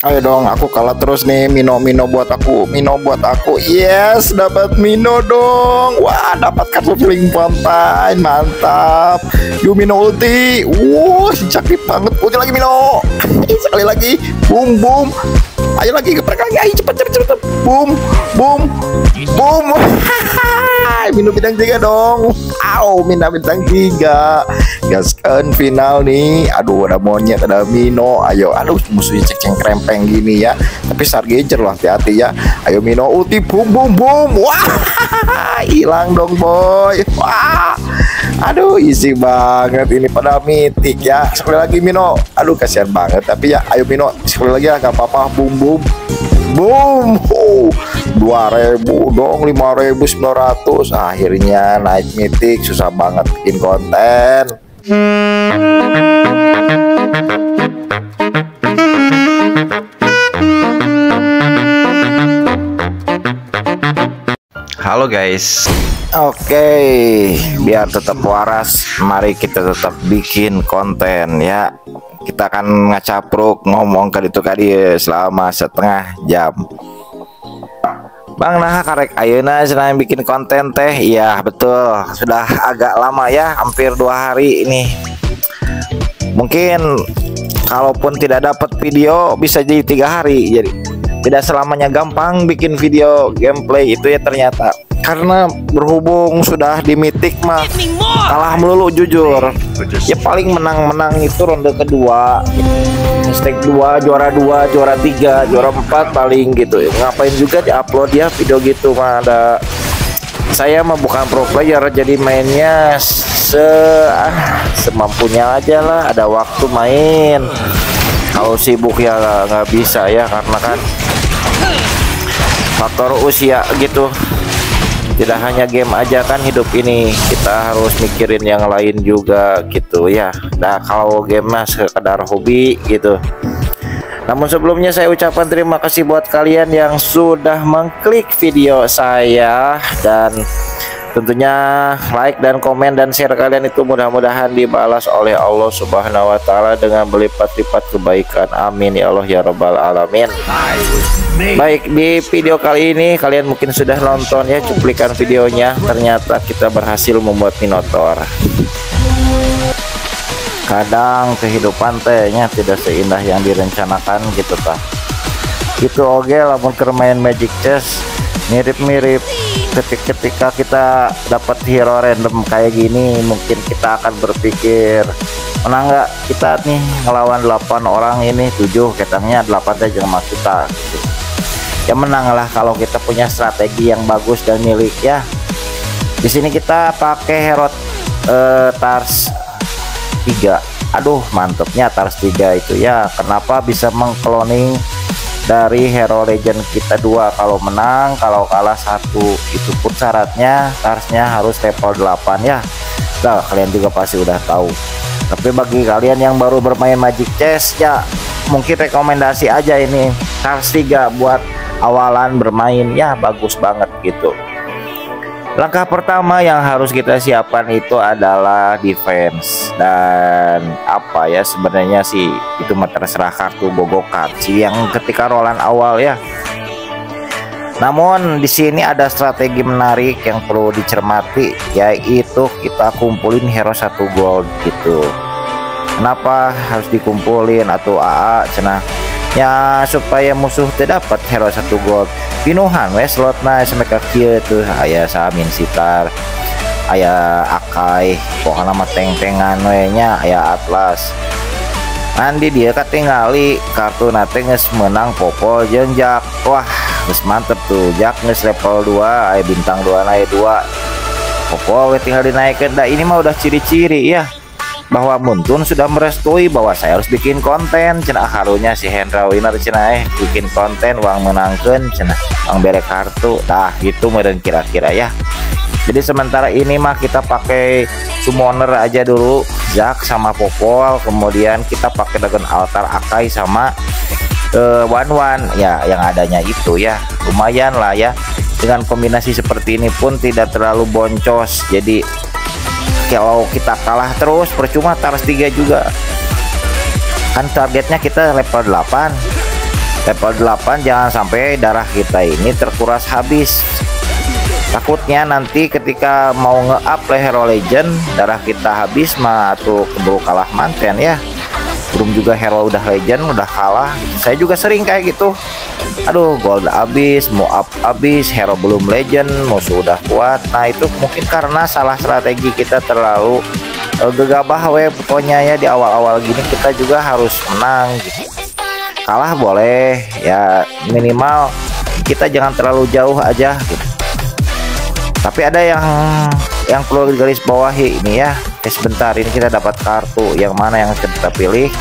Ayo dong, aku kalah terus nih. Mino, Mino buat aku, Mino buat aku. Yes, dapat Mino dong. Wah, dapat kartu Fling Fountain, mantap. Yuk Mino ulti. Wah, cakep banget. Ulti lagi Mino. Sekali lagi. Boom, boom. Ayo lagi geprek lagi. Ayo cepet, cepet, cepet. Boom, boom, boom. Mino bintang 3 dong. Au, Mino bintang 3. Gaskan final nih. Aduh, ada monyet, ada Mino. Ayo, aduh, musuhnya ceng krempeng gini ya. Tapi Stargazer loh, hati-hati ya. Ayo Mino ulti, boom, boom, boom. Wah, hilang dong boy. Wah, aduh, easy banget ini pada mitik ya. Sekali lagi Mino. Aduh, kasihan banget. Tapi ya, ayo Mino, sekali lagi ya, gak apa-apa. Boom, boom. Boom, 2000 dong, 5.900. Akhirnya naik mitik. Susah banget bikin konten. Halo guys. Oke, biar tetap waras, mari kita tetap bikin konten ya. Kita akan ngacapruk ngomong ke itu kali selama setengah jam. Bang, nah karek ayeuna senang bikin konten teh. Iya betul, sudah agak lama ya, hampir 2 hari ini. Mungkin kalaupun tidak dapat video bisa jadi 3 hari. Jadi tidak selamanya gampang bikin video gameplay itu ya ternyata. Karena berhubung sudah di mitik mah kalah melulu jujur. Ya paling menang-menang itu ronde kedua, stake 2, juara 2, juara 3, juara 4 paling gitu. Ngapain juga diupload ya video gitu mah. Ada saya mah bukan pro player, jadi mainnya semampunya aja lah. Ada waktu main, kalau sibuk ya nggak bisa ya, karena kan faktor usia gitu. Tidak hanya game aja kan hidup ini, kita harus mikirin yang lain juga gitu ya. Nah kalau game mah sekedar hobi gitu. Namun sebelumnya saya ucapkan terima kasih buat kalian yang sudah mengklik video saya, dan tentunya like dan komen dan share kalian itu mudah-mudahan dibalas oleh Allah Subhanahu wa taala dengan berlipat-lipat kebaikan. Amin ya Allah ya rabbal alamin. Baik, di video kali ini kalian mungkin sudah nonton ya cuplikan videonya. Ternyata kita berhasil membuat Minotaur. Kadang kehidupan tehnya tidak seindah yang direncanakan gitu tak. Itu oke lamun main Magic Chess mirip-mirip. Ketika kita dapat hero random kayak gini, mungkin kita akan berpikir menang nggak kita nih ngelawan 8 orang ini, 7 ketangnya 8 aja sama kita gitu. Ya menang lah kalau kita punya strategi yang bagus dan milik ya. Di sini kita pakai hero Tars 3. Aduh mantepnya Tars 3 itu ya. Kenapa bisa mengkloning dari hero legend kita 2? Kalau menang, kalau kalah 1. Itu pun syaratnya Tarsnya harus level 8 ya. Nah kalian juga pasti udah tahu. Tapi bagi kalian yang baru bermain Magic Chess ya, mungkin rekomendasi aja ini Tars 3 buat awalan bermain ya, bagus banget gitu. Langkah pertama yang harus kita siapkan itu adalah defense. Dan apa ya, sebenarnya sih itu mah terserah kartu gogokan sih yang ketika rolan awal ya. Namun di sini ada strategi menarik yang perlu dicermati, yaitu kita kumpulin hero 1 gold gitu. Kenapa harus dikumpulin atau AA cenah? Ya supaya musuh tidak dapat hero 1 gold. Pinuhan we slotna semeka kieu tuh, aya Samin Sitar, aya Akai, pokokna mah teng-tengan we nya, aya Atlas. Andi dia katingali kartu nate geus menang Popol jeung Jak. Wah, geus mantep tuh. Jak geus level 2, aya bintang 2 naik 2. Popol we tinggal dinaikkeun. Da ini mah udah ciri-ciri ya bahwa Muntun sudah merestui bahwa saya harus bikin konten. Cenah karunya si Hendra Winner cenah bikin konten uang menangkeun cenah uang bere kartu. Nah gitu meureun kira-kira ya. Jadi sementara ini mah kita pakai summoner aja dulu, Jak sama Popol, kemudian kita pakai Dragon Altar Akai sama Wan ya, yang adanya itu ya lumayan lah ya. Dengan kombinasi seperti ini pun tidak terlalu boncos. Jadi kalau kita kalah terus percuma Tars 3 juga kan, targetnya kita level 8 level 8 jangan sampai darah kita ini terkuras habis. Takutnya nanti ketika mau nge-up hero legend darah kita habis mah tuh keburu kalah manten ya. Belum juga hero udah legend udah kalah. Saya juga sering kayak gitu. Aduh, gold habis, mau up habis, hero belum legend, musuh udah kuat. Nah itu mungkin karena salah strategi kita, terlalu gegabah pokoknya ya. Di awal-awal gini kita juga harus menang gitu. Kalah boleh ya, minimal kita jangan terlalu jauh aja gitu. Tapi ada yang perlu garis bawahi ini ya. Sebentar, ini kita dapat kartu yang mana yang kita pilih.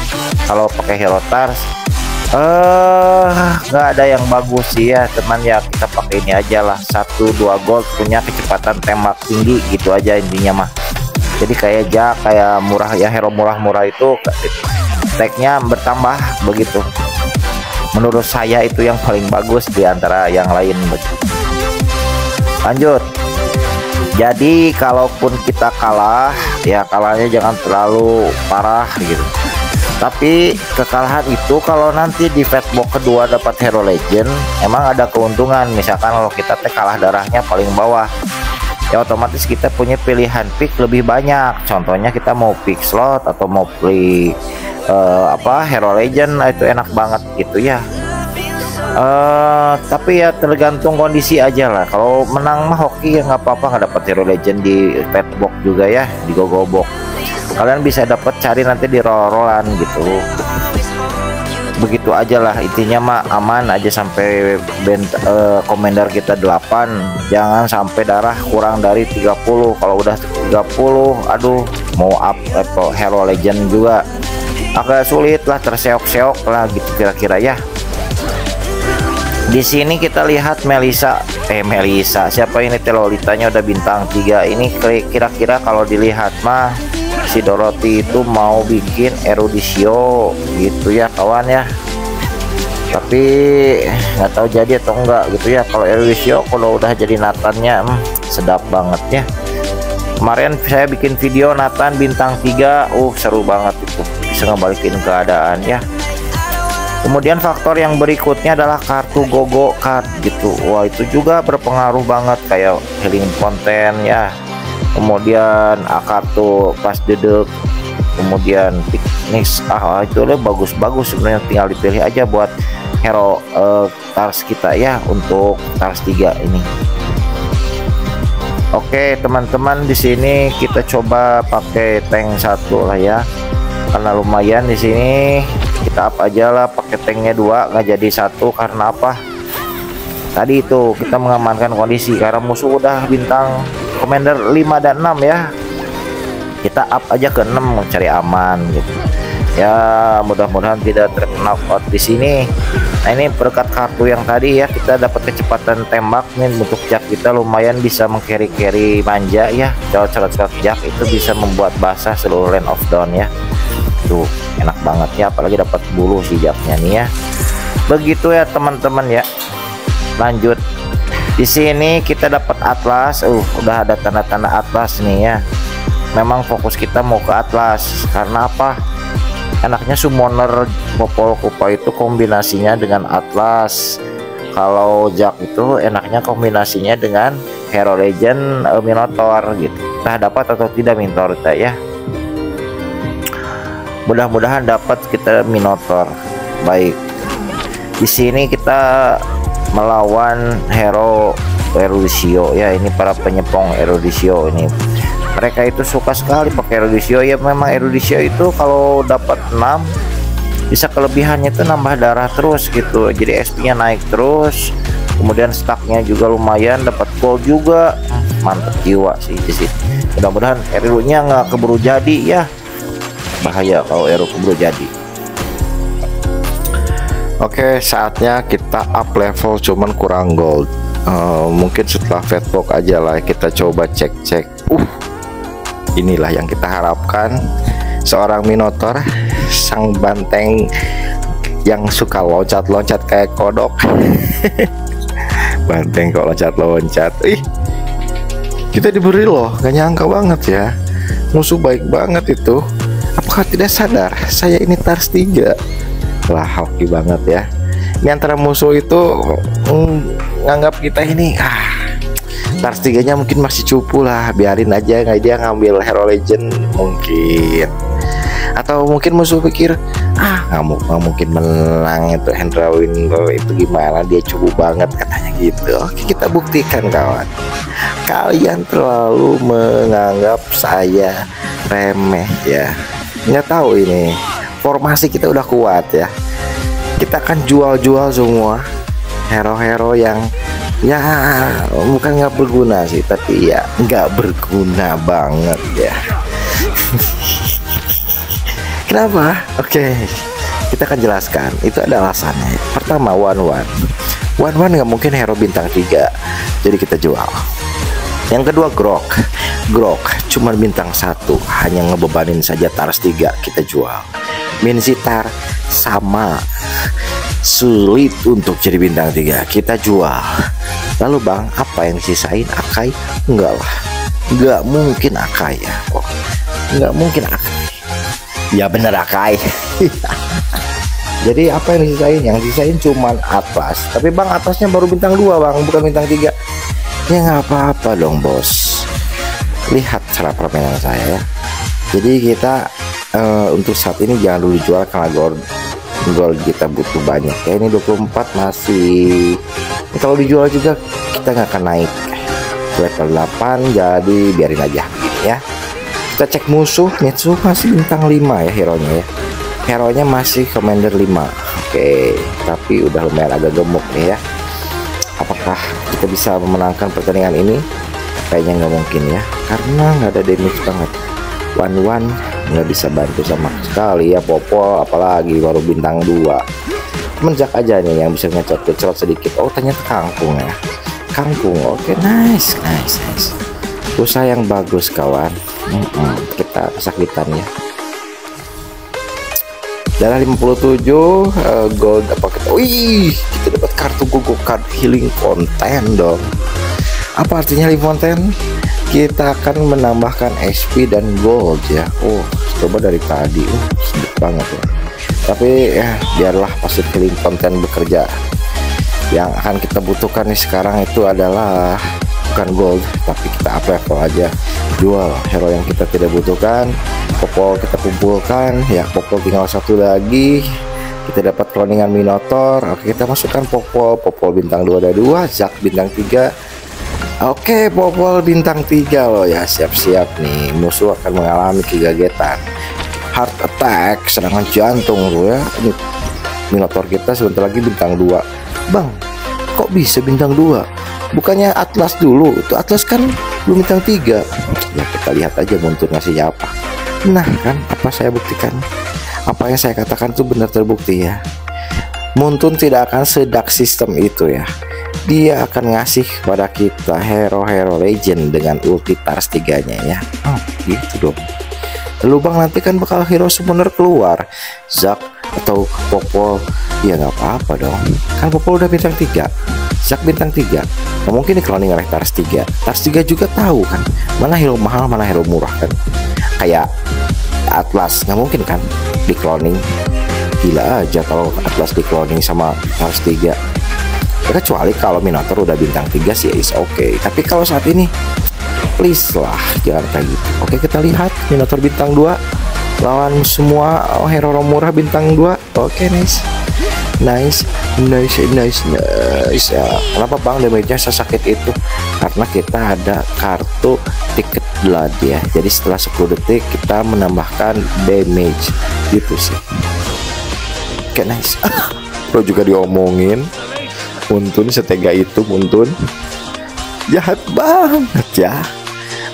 Kalau pakai hero Tars nggak ada yang bagus sih ya teman ya, kita pakai ini aja lah. 1-2 gold punya kecepatan tembak tinggi gitu aja intinya mah. Jadi kayak Jack, kayak murah ya, hero murah-murah itu tagnya bertambah begitu. Menurut saya itu yang paling bagus di antara yang lain. Lanjut. Jadi kalaupun kita kalah ya, kalahnya jangan terlalu parah gitu. Tapi kekalahan itu kalau nanti di fatbox kedua dapat hero legend emang ada keuntungan. Misalkan kalau kita kalah darahnya paling bawah ya, otomatis kita punya pilihan pick lebih banyak. Contohnya kita mau pick slot atau mau pilih hero legend, itu enak banget gitu ya. Tapi ya tergantung kondisi aja lah. Kalau menang mah hoki ya nggak apa-apa, nggak dapat hero legend di fatbox juga ya, di gogobok kalian bisa dapat, cari nanti di roll-rollan gitu. Begitu aja lah intinya mah, aman aja sampai komentar kita 8. Jangan sampai darah kurang dari 30. Kalau udah 30 aduh, mau up hero legend juga agak sulit lah, terseok-seok lah gitu kira-kira ya. Di sini kita lihat Melissa, siapa ini, Lolitanya udah bintang 3. Ini kira-kira kalau dilihat mah si Dorothy itu mau bikin Eruditio gitu ya kawan ya. Tapi nggak tahu jadi atau enggak gitu ya. Kalau Eruditio kalau udah jadi Nathannya sedap banget ya. Kemarin saya bikin video Nathan bintang 3, seru banget itu, bisa ngebalikin keadaan ya. Kemudian faktor yang berikutnya adalah kartu gogo card gitu. Wah itu juga berpengaruh banget, kayak healing fountain ya. Kemudian kartu pas dedek, kemudian piknik, itu udah bagus-bagus sebenarnya, tinggal dipilih aja buat hero Tars kita ya, untuk Tars 3 ini. Oke teman-teman, di sini kita coba pakai tank 1 lah ya, karena lumayan. Di sini kita up aja lah, pakai tanknya 2 nggak jadi 1 karena apa? Tadi itu kita mengamankan kondisi karena musuh udah bintang commander 5 dan 6 ya. Kita up aja ke 6 cari aman gitu. Ya mudah-mudahan tidak terkena out di sini. Nah ini berkat kartu yang tadi ya, kita dapat kecepatan tembak nih. Untuk Jack kita lumayan bisa mengcarry manja ya. Colot-colot Jack itu bisa membuat basah seluruh land of dawn ya. Tuh enak banget ya, apalagi dapat bulu si Jacknya nih ya. Begitu ya teman-teman ya. Lanjut. Di sini kita dapat atlas, udah ada tanda-tanda atlas nih ya. Memang fokus kita mau ke atlas karena apa? Enaknya summoner Popol Kupa itu kombinasinya dengan atlas. Kalau Jack itu enaknya kombinasinya dengan hero legend Minotaur gitu. Nah dapat atau tidak Minotaur kita ya? Mudah-mudahan dapat kita Minotaur. Baik. Di sini kita melawan hero Eruditio ya. Ini para penyepong Eruditio ini, mereka itu suka sekali pakai Eruditio ya. Memang Eruditio itu kalau dapat 6 bisa kelebihannya itu nambah darah terus gitu, jadi SP nya naik terus. Kemudian stacknya juga lumayan, dapat gold juga, mantep jiwa sih di sini. Mudah-mudahan Eru nya nggak keburu jadi ya, bahaya kalau Eru keburu jadi. Oke, saatnya kita up level, cuman kurang gold. Mungkin setelah fatbox aja lah kita coba cek-cek. Inilah yang kita harapkan, seorang Minotaur, sang banteng yang suka loncat-loncat kayak kodok. Banteng kok loncat-loncat. Kita diberi loh, gak nyangka banget ya. Musuh baik banget itu. Apakah tidak sadar saya ini Tars 3? Lah hoki banget ya. Ini antara musuh itu nganggap kita ini Tars 3-nya mungkin masih cupu lah, biarin aja, nggak dia ngambil Hero Legend mungkin. Atau mungkin musuh pikir nggak mungkin menang itu, Hendra Winter itu gimana, dia cupu banget katanya gitu. Oke, kita buktikan kawan, kalian terlalu menganggap saya remeh ya. Nggak tahu ini formasi kita udah kuat ya, kita akan jual semua hero-hero yang ya bukan nggak berguna sih, tapi ya nggak berguna banget ya. Kenapa? Oke, kita akan jelaskan. Itu ada alasannya. Pertama, one nggak mungkin hero bintang 3, jadi kita jual. Yang kedua, Grok cuma bintang 1, hanya ngebebanin saja Tars 3, kita jual. Minsitar sama, sulit untuk jadi bintang 3, kita jual. Lalu bang, apa yang sisain? Akai? Enggak lah, nggak mungkin Akai ya. Nggak mungkin Akai. Ya bener Akai. Jadi apa yang disisain? Yang disisain cuman Atlas. Tapi bang, Atlasnya baru bintang 2 bang, bukan bintang 3. Ya nggak apa-apa dong bos, lihat cara permainan saya ya. Jadi kita untuk saat ini jangan dulu dijual karena gold kita butuh banyak ya. Ini 24 masih, kalau dijual juga kita nggak akan naik level 8, jadi biarin aja ya. Kita cek musuh, Mitsu masih bintang 5 ya hero-nya ya. Hero-nya masih Commander 5. Oke, tapi udah lumayan agak gemuk nih ya. Apakah kita bisa memenangkan pertandingan ini? Kayaknya nggak mungkin ya, karena nggak ada damage banget. One nggak bisa bantu sama sekali ya. Popol apalagi baru bintang 2. Menjak aja nih yang bisa ngecot sedikit. Oh ternyata kangkung ya. Kangkung, oke, nice. Usaha yang bagus kawan. Kita kesakitan ya. Darah 57 gold apa kita? Wih, kita dapat kartu Gogo Card Healing Fountain dong. Apa artinya Healing Fountain? Kita akan menambahkan SP dan gold ya. Oh, coba dari tadi sedikit banget ya. Tapi ya biarlah pasti Healing Fountain bekerja. Yang akan kita butuhkan nih sekarang itu adalah bukan gold, tapi kita up level aja. Jual hero yang kita tidak butuhkan. Popol kita kumpulkan ya. Popol tinggal 1 lagi. Kita dapat cloningan Minotaur. Oke, kita masukkan Popol bintang 2 ada 2, Zack bintang 3. Oke, Popol bintang 3 loh ya. Siap-siap nih, musuh akan mengalami kegagetan. Heart attack, serangan jantung tuh ya. Ini Minotaur kita sebentar lagi bintang 2. Bang, kok bisa bintang 2? Bukannya Atlas dulu? Itu Atlas kan belum bintang 3. Ya kita lihat aja Muntun ngasihnya apa. Nah kan, apa saya buktikan, apa yang saya katakan itu benar terbukti ya. Muntun tidak akan sedak sistem itu ya. Dia akan ngasih kepada kita hero-hero legend dengan ulti Tars 3-nya ya. Gitu dong. Lalu bang, nanti kan bakal hero summoner keluar, Zack atau Popol. Ya nggak apa-apa dong, kan Popol udah bintang 3, Zack bintang 3. Nah, mungkin di-cloning oleh Tars 3. Tars 3 juga tahu kan mana hero mahal, mana hero murah kan. Kayak Atlas nggak mungkin kan di-cloning. Gila aja kalau Atlas di-cloning sama Tars 3. Ya, kecuali kalau Minotaur udah bintang 3 sih is oke. Tapi kalau saat ini please lah jangan kayak gitu. Oke, kita lihat Minotaur bintang 2 lawan semua hero murah bintang 2. Oke, nice ya. Kenapa bang damage-nya sesakit itu? Karena kita ada kartu tiket blood ya. Jadi setelah 10 detik kita menambahkan damage gitu sih. Oke, nice. Lo juga diomongin Muntun setega itu. Muntun jahat banget ya.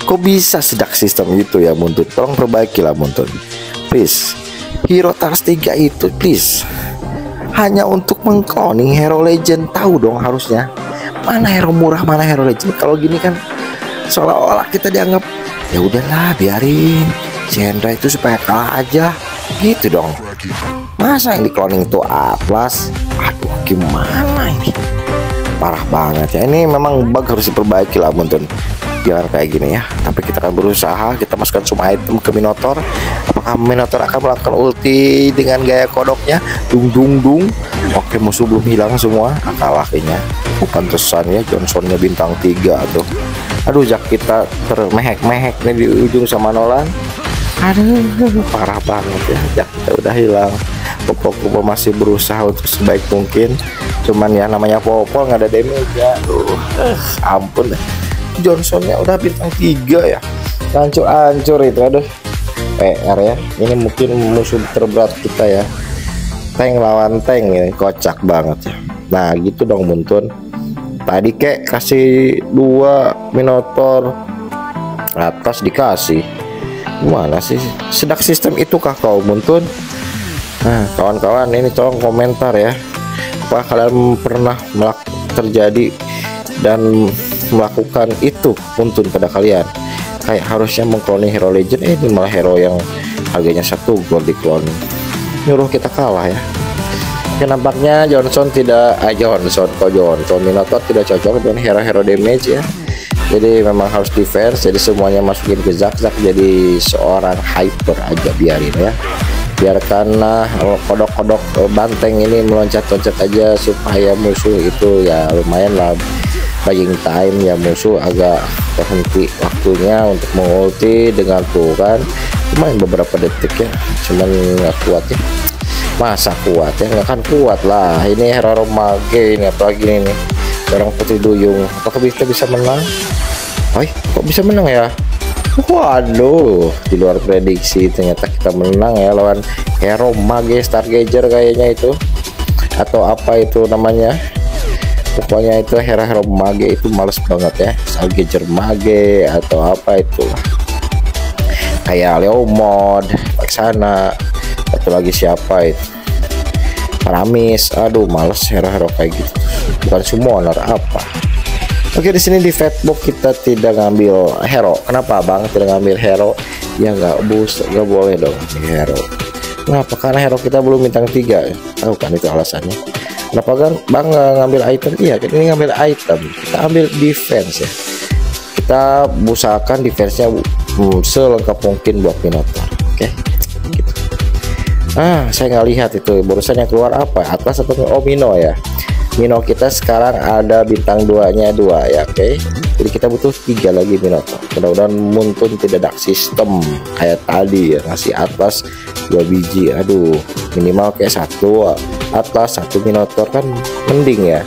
Kok bisa sedak sistem itu ya Muntun? Tolong perbaikilah Muntun, please. Hero Tars 3 itu please hanya untuk mengcloning hero legend. Tahu dong harusnya mana hero murah, mana hero legend. Kalau gini kan seolah-olah kita dianggap ya udahlah biarin si Hendra itu supaya kalah aja gitu dong. Masa yang di-cloning itu Atlas? Aduh, gimana ini? Parah banget ya. Ini memang bug harus diperbaiki lah Muntun. Jangan kayak gini ya. Tapi kita akan berusaha. Kita masukkan semua item ke Minotaur. Apakah Minotaur akan melakukan ulti dengan gaya kodoknya? Dung dung dung. Oke, musuh belum hilang semua. Kalah kayaknya. Pantesan ya Johnsonnya bintang 3 tuh. Aduh, Jak kita termehek-mehek nih di ujung sama Nolan. Aduh, parah banget ya. Jak kita udah hilang. Popo masih berusaha untuk sebaik mungkin. Cuman ya namanya Popo nggak ada damage ya. Ampun deh. Johnsonnya udah bintang 3 ya. Hancur itu. Aduh, PR ya. Ini mungkin musuh terberat kita ya. Tank lawan tank ini kocak banget ya. Nah gitu dong Muntun. Tadi kek kasih 2 Minotaur, atas dikasih. Gimana sih? Sedak sistem itu kah kau Muntun? Nah kawan-kawan ini tolong komentar ya. Apa kalian pernah terjadi dan melakukan itu Muntun pada kalian? Kayak harusnya mengkloning hero legend, ini malah hero yang harganya 1 gold di clone, nyuruh kita kalah ya. Oke, nampaknya Johnson Minotaur tidak cocok dengan hero-hero damage ya. Jadi memang harus defense, jadi semuanya masukin ke Zak. Jadi seorang hyper aja, biarin ya. Biarkan kodok-kodok banteng ini meloncat-loncat aja supaya musuh itu ya lumayan lah buying time ya, musuh agak terhenti waktunya untuk mengulti dengan tuh kan lumayan beberapa detik ya, cuman nggak kuat ya. Masa kuat ya, nggak akan kuat lah ini hero mage ini, apalagi ini orang putri duyung. Apakah kita bisa menang? Kok bisa menang ya? Waduh, di luar prediksi, ternyata kita menang ya lawan hero mage stargazer kayaknya itu, atau apa itu namanya. Pokoknya itu hero-hero mage itu males banget ya, stargazer mage atau apa itu kayak Leomod, Paksana, atau lagi siapa itu Paramis. Aduh males hero-hero kayak gitu, bukan summoner apa. Oke, di sini di Fatbox kita tidak ngambil hero. Kenapa Bang tidak ngambil hero? Ya nggak boleh dong hero. Kenapa? Karena hero kita belum bintang 3. Tahu kan itu alasannya. Kenapa kan Bang nggak ngambil item? Iya, kita ini ngambil item. Kita ambil defense ya. Kita usahakan defense-nya selengkap mungkin buat Minotaur. Oke, gitu. Saya nggak lihat itu barusan yang keluar apa? Atlas atau Mino ya? Mino kita sekarang ada bintang 2-nya 2 ya, oke. Jadi kita butuh 3 lagi Minotaur. Mudah-mudahan Muntun tidak dark sistem kayak tadi ya, ngasih Atlas 2 biji. Aduh, minimal kayak 1 Atlas 1 Minotaur kan mending ya,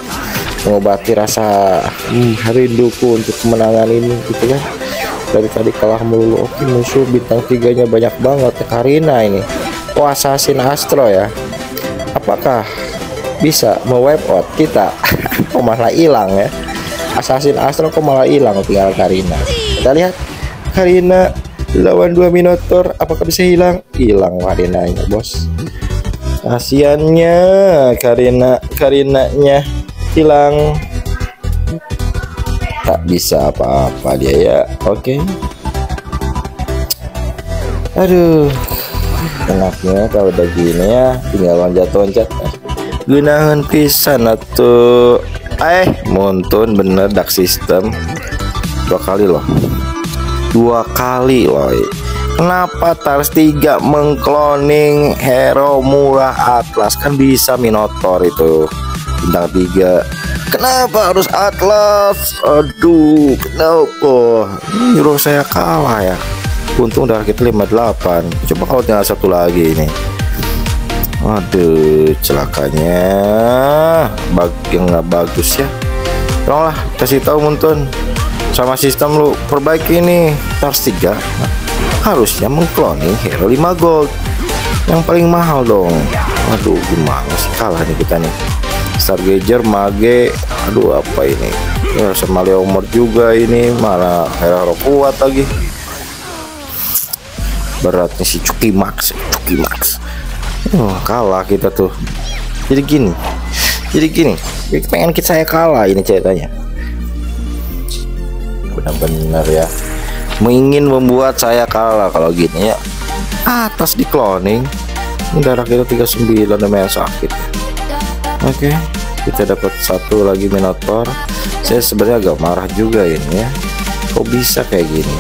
mengobati rasa rinduku untuk kemenangan ini gitu kan. Dari tadi kalah melulu. Oke, musuh bintang 3-nya banyak banget ya. Karina ini, Assassin Astro ya. Apakah bisa me-wipe out kita? Kok malah hilang ya, Assassin Astro kok malah hilang, tinggal Karina. Kita lihat Karina lawan 2 Minotaur, apakah bisa hilang? Hilang Karinanya bos, kasiannya Karinanya hilang, tak bisa apa-apa dia ya. Oke. Aduh, enaknya kalau udah gini ya, tinggal loncat-loncat. Gunakan pisan atau Muntun bener dark system 2 kali loh. Kenapa Tars 3 mengkloning hero murah Atlas? Kan bisa Minotaur itu bintang 3. Kenapa harus Atlas? Aduh, kenapa nyuruh saya kalah ya? Untung darah kita 58. Coba kalau tinggal 1 lagi ini. Aduh, celakanya yang nggak bagus ya. Tolonglah kasih tahu Muntun sama sistem lu perbaiki ini. Tars 3 harusnya mengkloning hero 5 gold yang paling mahal dong. Aduh, gimana sih kalah nih kita nih. Stargazer mage, aduh apa ini ya, sama Leomord juga ini, malah hero kuat lagi. Beratnya si Cuki Max. Kalah kita tuh. Jadi gini pengen saya kalah ini ceritanya. Benar-benar ya, ingin membuat saya kalah kalau gini ya. Atas di cloning ini darah kita 39, lumayan sakit. Oke, kita dapat 1 lagi Minotaur. Saya sebenarnya agak marah juga ini ya. kok bisa kayak gini.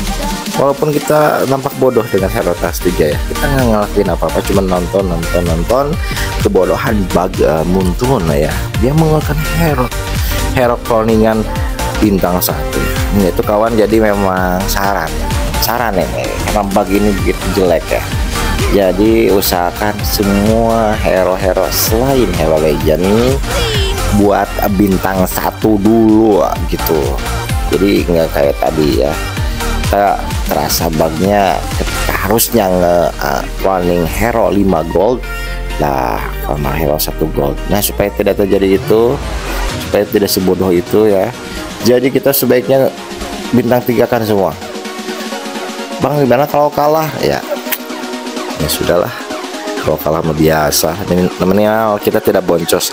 Walaupun kita nampak bodoh dengan hero kelas 3 ya, kita nggak ngelakuin apa-apa, cuma nonton kebodohan bug Muntun ya. Dia mengeluarkan hero cloningan bintang 1 ya. Ini itu kawan, jadi memang saran ya, karena bug ini begitu jelek ya. Jadi usahakan semua hero-hero selain Hero Legend ini buat bintang 1 dulu gitu. Jadi nggak kayak tadi ya, kita terasa bugnya ketika harusnya cloning hero 5 gold lah sama hero 1 gold. Nah, supaya tidak terjadi itu, supaya tidak sebodoh itu ya, jadi kita sebaiknya bintang 3 kan semua. Bang, gimana kalau kalah? Ya sudahlah, kalau kalah mah biasa, namanya kita tidak boncos.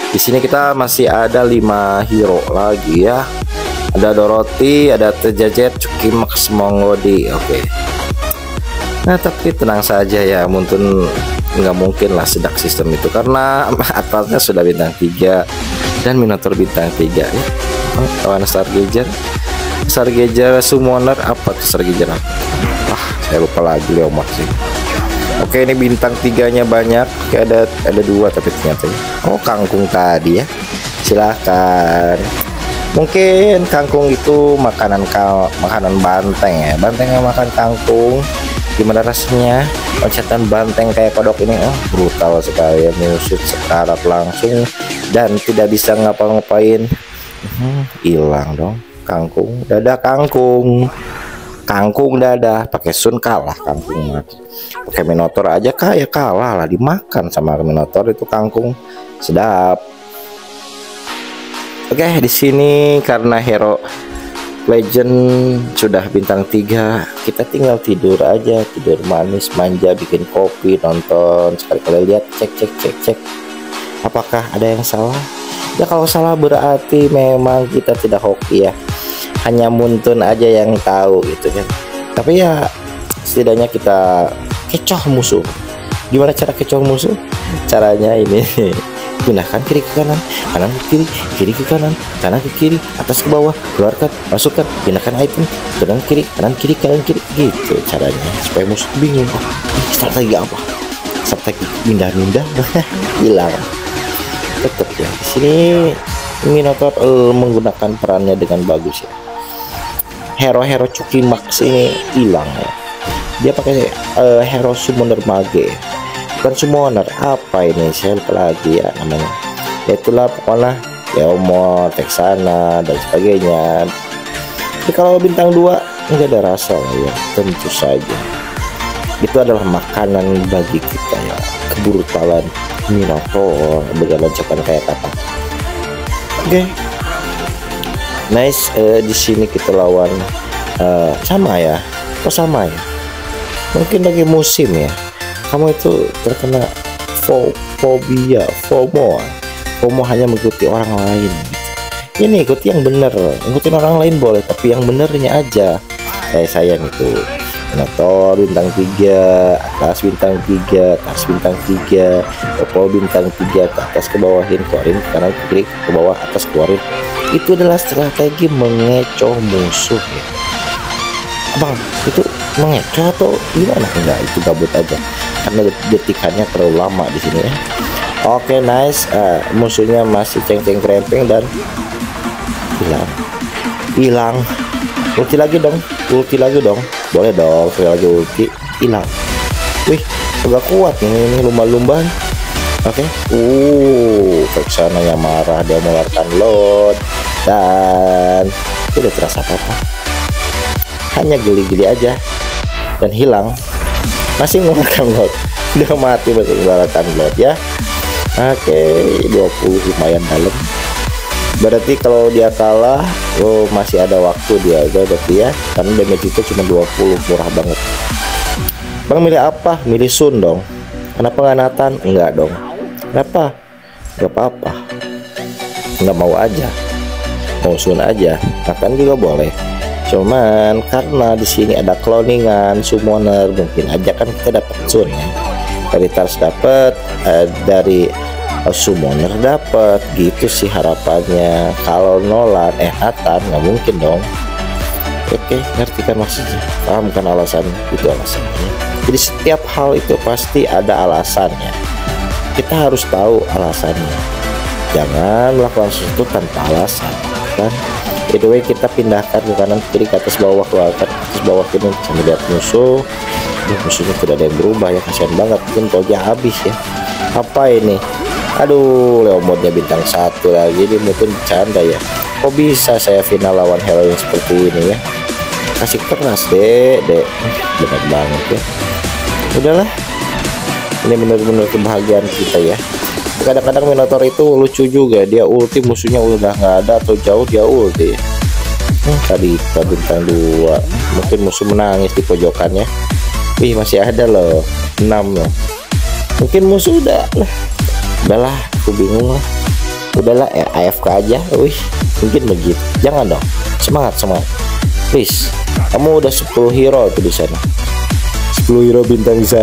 Di sini kita masih ada 5 hero lagi ya. Ada Dorothy, ada Tejajet, Cuki Max, Mongodi. Oke. Nah, tapi tenang saja ya, Muntun nggak mungkin lah sedak sistem itu, karena atasnya sudah bintang 3 dan Minotaur bintang 3 ya. Kawan Stargazer Summoner, apa tuh Stargazer apa? Saya lupa lagi Leomar sih. Oke, ini bintang 3-nya banyak. Oke, ada 2 tapi ternyata ya. Oh, kangkung tadi ya. Silahkan. Mungkin kangkung itu makanan banteng ya. Banteng yang makan kangkung, gimana rasanya? Loncatan banteng kayak kodok ini, brutal sekali ya, menyusut sekarat langsung dan tidak bisa ngapa-ngapain. Hilang dong kangkung, dadah kangkung dadah. Pakai Sun kalah kangkung mati. Pakai Minotaur aja kayak kalah lah, dimakan sama Minotaur itu kangkung. Sedap. Oke, di sini karena hero legend sudah bintang 3, kita tinggal tidur aja, tidur manis manja, bikin kopi, nonton, sekali-kali lihat, cek apakah ada yang salah. Ya kalau salah berarti memang kita tidak hoki ya, hanya Muntun aja yang tahu gitu kan. Tapi ya setidaknya kita kecoh musuh. Gimana cara kecoh musuh? Caranya ini, gunakan kiri ke kanan, kanan ke kiri, kiri ke kanan, kanan ke kiri, atas ke bawah, keluarkan, masukkan, gunakan item, kanan kiri, kanan kiri, kanan kiri, gitu caranya supaya musuh bingung. Strategi apa? Strategi pindah-pindah hilang. Tetap ya di sini Minotaur menggunakan perannya dengan bagus ya. Hero Cuki Max ini hilang ya. Dia pakai hero Summoner Mage. Bukan Summoner, apa ini, saya lupa lagi ya namanya. Ya itulah pokoknya Leomor, Texana dan sebagainya. Tapi kalau bintang 2 nggak ada rasa lah ya, tentu saja itu adalah makanan bagi kita ya, kebrutalan Minotaur dengan loncatan kayak kata. Oke. Nice. Di sini kita lawan sama ya. Kok sama ya? Mungkin lagi musim ya. Kamu itu terkena FOMO hanya mengikuti orang lain. Ini ikuti yang bener, ikutin orang lain boleh, tapi yang benernya aja. Kayak saya itu Minotaur bintang 3, atas bintang 3, atas bintang 3, Oppo bintang 3, ke atas ke bawahin, keluarin ke kanan ke kiri, ke bawah atas keluarin. Itu adalah strategi mengecoh musuh ya. Abang, itu mengecoh atau gimana? Enggak, itu gabut aja karena detikannya terlalu lama di sini ya. Oke, nice. Musuhnya masih ceng-ceng krempeng dan hilang. Ulti lagi dong, boleh dong, sekali lagi ulti, hilang. Wih, agak kuat ini lumba-lumba. Oke, Texana yang marah, dia mengeluarkan load dan tidak terasa apa-apa, hanya geli-geli aja dan hilang. Masih mengeluarkan load, udah mati masih mengeluarkan load ya. Oke, 20 lumayan dalam. Berarti kalau dia kalah, masih ada waktu dia berarti ya, karena damage itu cuma 20, murah banget. Bang, milih apa? Milih Sun dong. Kenapa nggak Nathan? Enggak dong. Kenapa? Gak apa-apa, nggak mau aja, mau Sun aja. Nathan juga boleh, cuman karena di sini ada cloningan Summoner, mungkin aja kan kita dapat Sun ya. Dari Tars dapat, dari Summoner dapat, gitu sih harapannya. Kalau Nolan Nathan nggak mungkin dong. Oke, ngerti kan maksudnya? Paham kan alasannya? Itu alasannya. Jadi setiap hal itu pasti ada alasannya. Kita harus tahu alasannya. Jangan melakukan sesuatu tanpa alasan, kan? By the way, kita pindahkan ke kanan kiri, ke atas bawah, ke atas bawah kiri sambil lihat musuh. Musuhnya tidak ada yang berubah ya, kasihan banget. Mungkin tolnya habis ya. Apa ini? Aduh, Leomodnya bintang 1 lagi. Dia mungkin bercanda ya. Kok bisa saya final lawan hero yang seperti ini ya? Kasih keras dek. Benar banget ya. Udahlah, ini benar-benar kebahagiaan kita ya. Kadang-kadang Minotaur itu lucu juga, dia ulti musuhnya udah nggak ada atau jauh dia ulti. Tadi kita bintang 2, mungkin musuh menangis di pojokannya. Wih, masih ada loh 6 loh. Mungkin musuh udahlah, aku bingung lah. Udahlah ya, AFK aja. Wih, mungkin begitu. Jangan dong, semangat please. Kamu udah 10 hero tuh di sana. 10 hero bintang 1.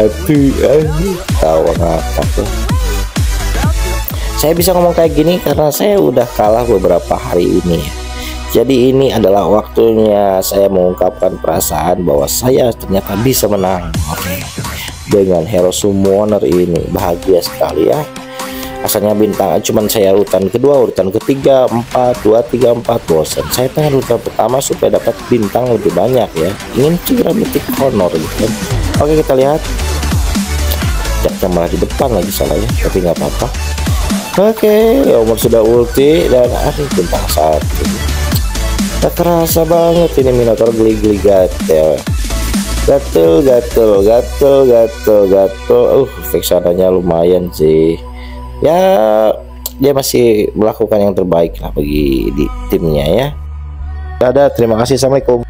Tahu ngakak tuh. Saya bisa ngomong kayak gini karena saya udah kalah beberapa hari ini. Jadi ini adalah waktunya saya mengungkapkan perasaan bahwa saya ternyata bisa menang. Oke. Dengan hero summoner ini bahagia sekali ya. Asalnya bintang cuman saya urutan kedua, urutan ketiga, 4, 2, 3, 4 bosan. Saya pengen urutan pertama supaya dapat bintang lebih banyak ya. Ingin segera mythic honor gitu kan. Oke, kita lihat. Jaknya malah di depan lagi salah ya, tapi nggak apa-apa. Oke, Omor sudah ulti dan bintang 1. Tak kerasa banget ini Minotaur geli-geli gatel. Gatel. Vexananya lumayan sih. Ya, dia masih melakukan yang terbaik lah bagi di timnya ya. Dadah, terima kasih, assalamualaikum.